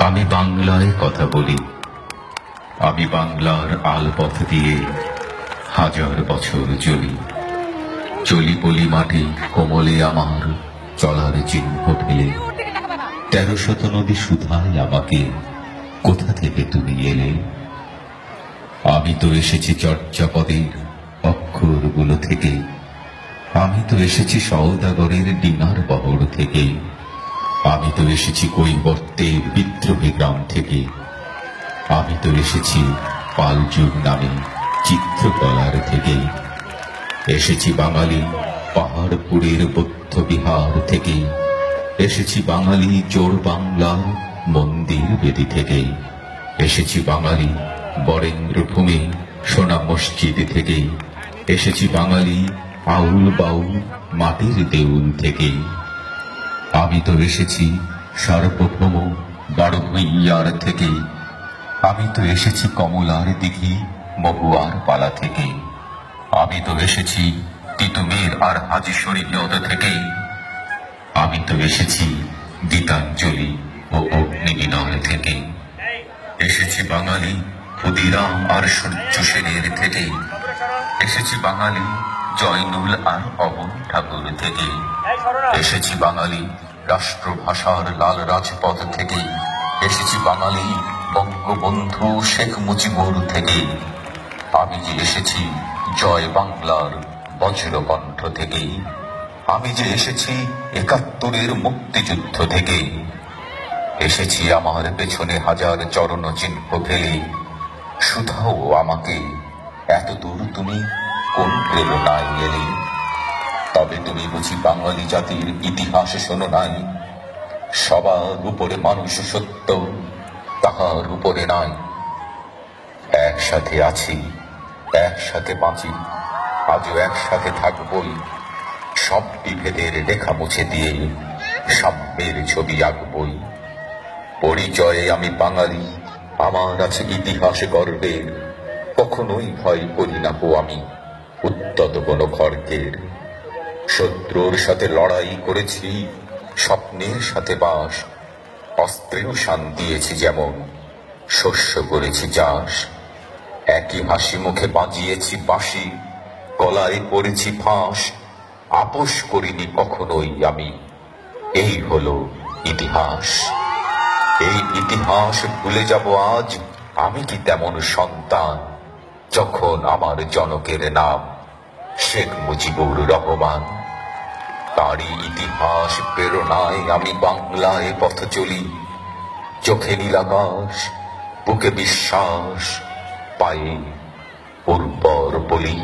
আমি বাংলায় কথা বলি, আমি বাংলার আলপথ দিয়ে হাজার বছর চলি। চলি পলি মাটি কোমলে আমার চলার চিহ্ন ফেলে। ১৩০০ নদী শুধায় আমাকে, কোথা থেকে তুমি এলে? আমি তো এসেছি চর্যাপদের অক্ষরগুলো থেকে, আমি তো এসেছি সওদাগরের ডিনার বহর থেকে, আমি তো এসেছি কৈবর্তের বিদ্রোহী গ্রাম থেকে, আমি তো এসেছি পালযুগ নামে চিত্রকলার থেকে, এসেছি বাঙালি পাহাড়পুরের বৌদ্ধ বিহার থেকে, এসেছি বাঙালি জোর বাংলার মন্দির বেদি থেকে, এসেছি বাঙালি বরেন্দ্র ভূমি সোনা মসজিদ থেকে, এসেছি বাঙালি আউল বাউল মাটির দেউল থেকে, আমি তো এসেছি সার্বভৌম বারোভূইয়ার থেকে, আমি তো এসেছি কমলার দিঘি মহুয়ার পালা থেকে, আমি তো এসেছি তিতুমির আর হাজি শরীয়ত থেকে, আমি তো এসেছি গীতাঞ্জলি ও অগ্নিমিনার থেকে, এসেছি বাঙালি ক্ষুদিরাম আর সূর্য সেনের থেকে, এসেছি বাঙালি জয়নুল আর অবন ঠাকুর থেকে, এসেছি বাঙালি রাষ্ট্রভাষার লাল রাজপথ থেকে, এসেছি বাঙালি বঙ্গবন্ধু শেখ মুজিবুর থেকে, আমি যে এসেছি জয় বাংলার বজ্রকণ্ঠ থেকে, আমি যে এসেছি ৭১-এর মুক্তিযুদ্ধ থেকে, এসেছি আমার পেছনে হাজার চরণ চিহ্ন ফেলে। শুধাও আমাকে, এত দূর তুমি কোন প্রেরণায় এলে? তবে তুমি বুঝি বাঙালি জাতির ইতিহাস শোনো নাই? সবার উপরে মানুষ সত্য, তাহার উপরে নাই। একসাথে আছি, একসাথে বাঁচি, আজও একসাথে থাকবই। সব বিভেদের রেখা মুছে দিয়ে সাম্যের ছবি আঁকবই। পরিচয়ে আমি বাঙালি, আমার আছে ইতিহাস গর্বের। কখনোই ভয় করি না গো আমি উদ্যত কোনো খড়গের। শত্রুর সাথে লড়াই করেছি, স্বপ্নের সাথে বাস। অস্ত্রেও শান দিয়েছি যেমন, শস্য করেছি চাষ। একই হাসি মুখে বাজিয়েছি বাঁশি, গলায় পড়েছি ফাঁস। আপোষ করিনি কখনোই আমি, এই হলো ইতিহাস। এই ইতিহাস ভুলে যাব আজ আমি কি তেমন সন্তান, যখন আমার জনকের নাম শেখ মুজিবুর রহমান। তারই ইতিহাস প্রেরণায় আমি বাংলায় পথ চলি। চোখে নীলাকাশ, বুকে বিশ্বাস, পায়ে উর্বর বলি।